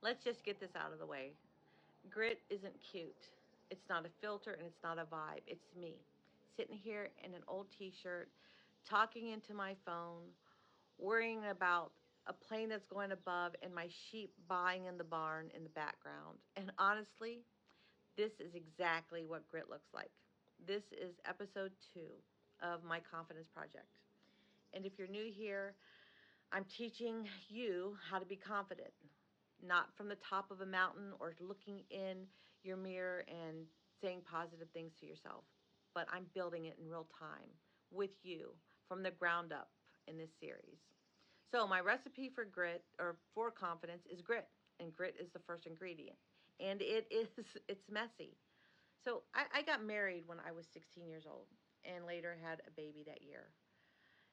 Let's just get this out of the way. Grit isn't cute. It's not a filter and it's not a vibe. It's me sitting here in an old t shirt, talking into my phone, worrying about a plane that's going above and my sheep baaing in the barn in the background. And honestly, this is exactly what grit looks like. This is episode 2 of my confidence project. And if you're new here, I'm teaching you how to be confident, not from the top of a mountain or looking in your mirror and saying positive things to yourself, but I'm building it in real time with you from the ground up in this series. So, my recipe for grit or for confidence is grit, and grit is the first ingredient. And it's messy. So, I got married when I was 16 years old and later had a baby that year.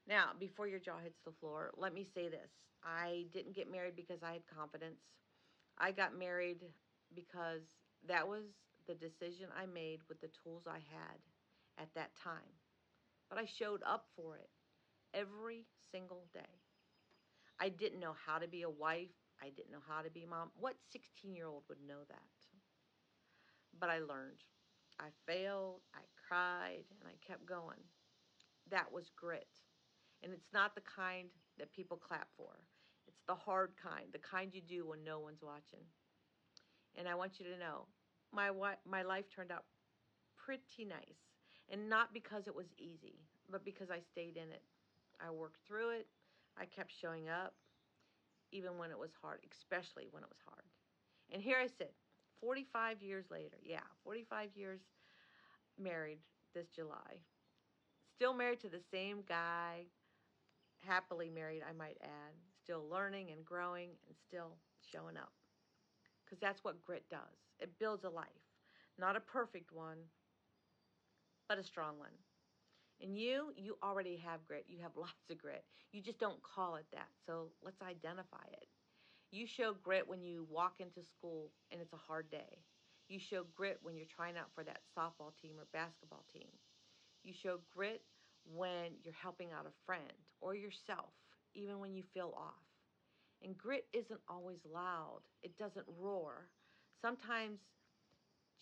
Now, before your jaw hits the floor, let me say this. I didn't get married because I had confidence. I got married because that was the decision I made with the tools I had at that time. But I showed up for it every single day. I didn't know how to be a wife. I didn't know how to be a mom. What 16-year-old would know that? But I learned. I failed, I cried, and I kept going. That was grit. And it's not the kind that people clap for. It's the hard kind, the kind you do when no one's watching. And I want you to know, my life turned out pretty nice. And not because it was easy, but because I stayed in it. I worked through it. I kept showing up, even when it was hard, especially when it was hard. And here I sit, 45 years later. Yeah, 45 years married this July. Still married to the same guy, happily married, I might add. Still learning and growing and still showing up. Because that's what grit does. It builds a life. Not a perfect one, but a strong one. And you already have grit. You have lots of grit. You just don't call it that. So let's identify it. You show grit when you walk into school and it's a hard day. You show grit when you're trying out for that softball team or basketball team. You show grit when you're helping out a friend or yourself, even when you feel off. And grit isn't always loud. It doesn't roar. Sometimes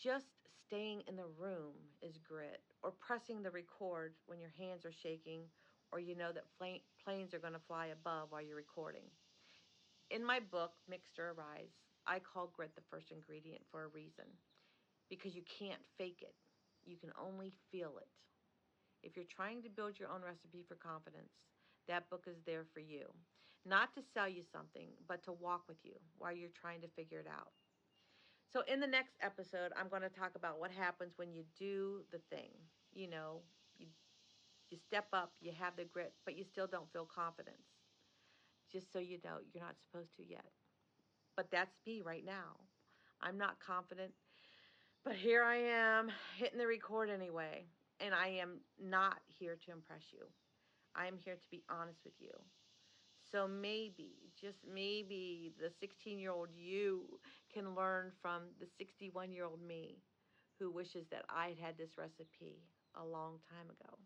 just staying in the room is grit, or pressing the record when your hands are shaking, or you know that planes are going to fly above while you're recording. In my book, Mixed or Arise, I call grit the first ingredient for a reason, because you can't fake it. You can only feel it. If you're trying to build your own recipe for confidence, that book is there for you. Not to sell you something, but to walk with you while you're trying to figure it out. So in the next episode, I'm going to talk about what happens when you do the thing. You know, you, you step up, you have the grit, but you still don't feel confidence. Just so you know, you're not supposed to yet. But that's me right now. I'm not confident, but here I am hitting the record anyway. And I am not here to impress you. I am here to be honest with you. So maybe, just maybe, the 16-year-old you can learn from the 61-year-old me who wishes that I had had this recipe a long time ago.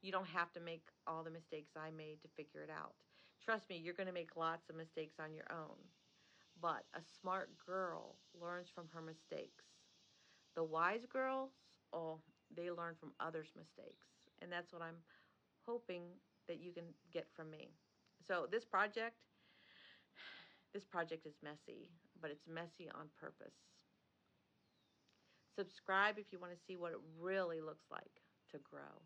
You don't have to make all the mistakes I made to figure it out. Trust me, you're going to make lots of mistakes on your own. But a smart girl learns from her mistakes. The wise girls, oh, they learn from others' mistakes. And that's what I'm hoping that you can get from me. So this project is messy, but it's messy on purpose. Subscribe if you want to see what it really looks like to grow.